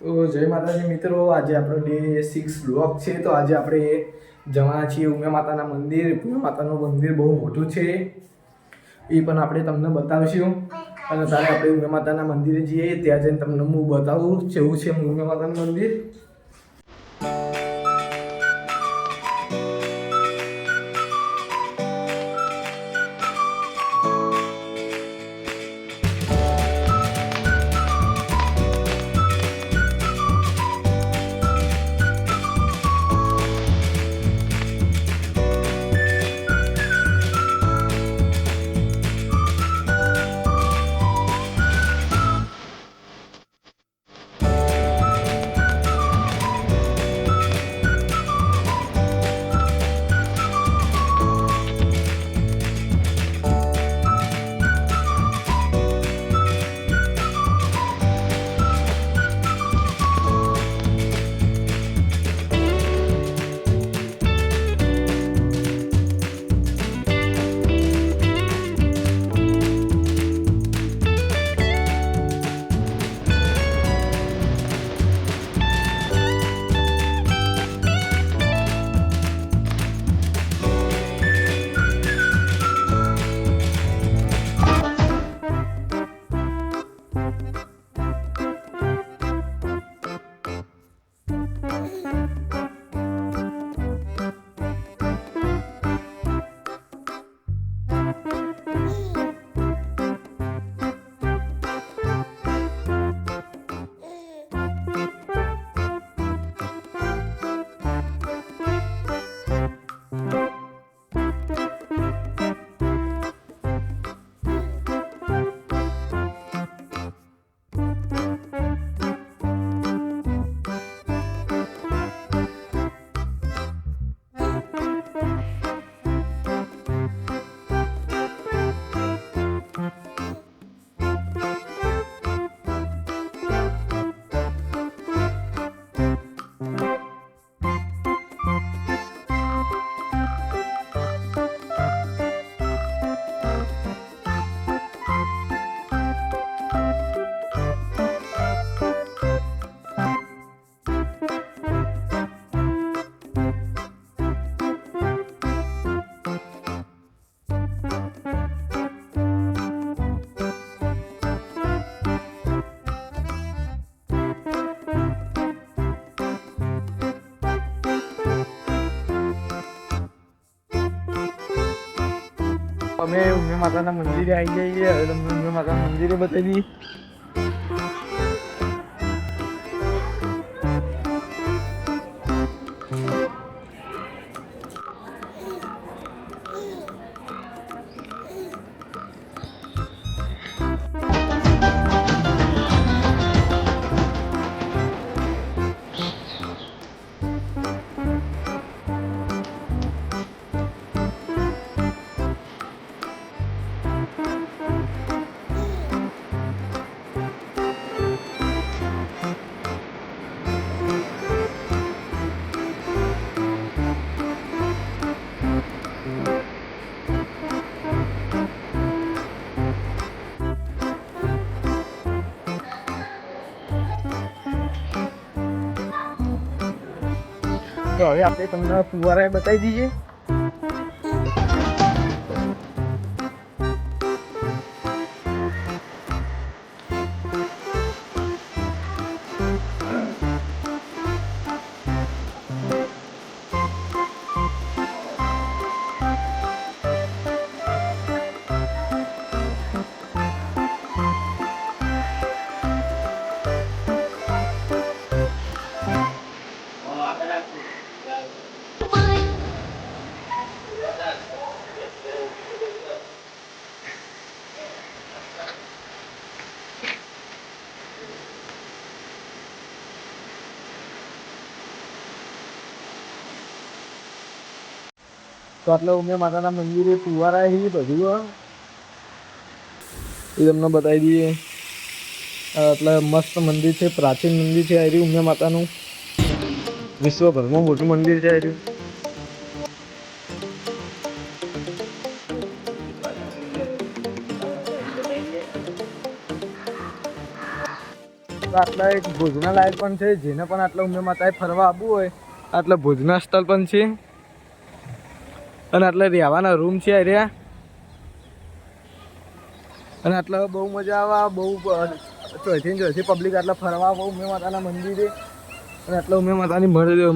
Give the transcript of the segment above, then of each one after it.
તો જય માતાજી મિત્રો, આજે આપણો ડે 6 બ્લોગ છે. તો આજે આપણે જવાના છીએ ઉમિયા માતાના મંદિર. ઉમિયા માતાનું મંદિર બહુ મોટું છે, એ પણ આપણે તમને બતાવીશું. અને તારે આપણે ઉમિયા માતાના મંદિરે જઈએ, ત્યાં જઈને તમને હું બતાવું કેવું છે ઉમિયા માતાનું મંદિર. અમે ઉમિયા માતાના મંદિરે આવી જઈએ. હવે તમને ઉમિયા માતાના મંદિરે બતાવી. તો હવે આપણે તમને ફુવારા બતાવી દઈએ. તો આટલે ઉમિયા માતાના મંદિરે ફુવારા એ બધું એ તમને બતાવી દઈએ. એટલે મસ્ત મંદિર છે, પ્રાચીન મંદિર છે. આ ઉમિયા માતાનું વિશ્વભરમાં મોટું મંદિર છે. આટલા એક ભોજના લાયક પણ છે, જેને પણ આટલા ઉમિયા માતાએ ફરવા આવવું હોય આટલા ભોજના સ્થળ પણ છે અને આટલા રહેવાના રૂમ છે રહ્યા અને આટલા બહુ મજા આવે, બહુ ચોથી પબ્લિક આટલા ફરવા આવો ઉમિયા માતાના મંદિરે અને આટલા ઉમિયા માતાની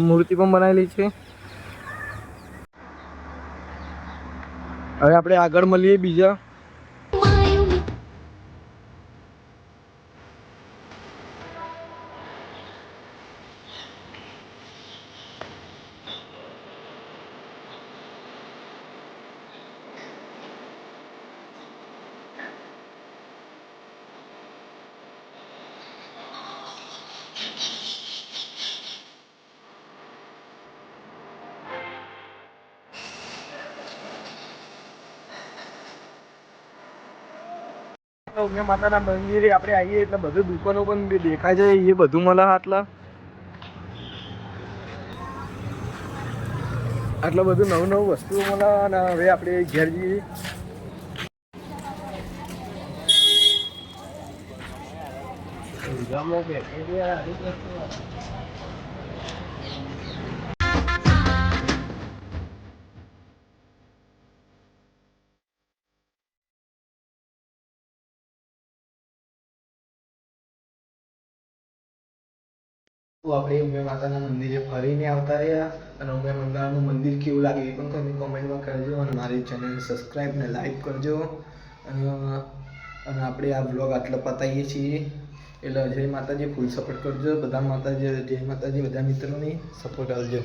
મૂર્તિ પણ બનાવેલી છે. હવે આપણે આગળ મળીએ બીજા. ઉમિયા માતાના મંદિરે આપણે આવીએ એટલે બધું દુકાનો પણ દેખાય છે, એ બધું મળે આટલા બધું નવું નવું વસ્તુઓ મળે અને હવે આપણે ઘેર જઈએ. આપણે ઉમિયા માતાના મંદિરે ફરીને આવતા રહ્યા અને ઉમિયા માતાનું મંદિર કેવું લાગે એ પણ તમે કોમેન્ટમાં કરજો અને મારી ચેનલ સબસ્ક્રાઈબ ને લાઈક કરજો અને આપણે આ બ્લોગ આટલો પતાવીએ છીએ. એટલે જય માતાજી, ફૂલ સપોર્ટ કરજો બધા. માતાજી જય માતાજી, બધા મિત્રોની સપોર્ટ આવજો.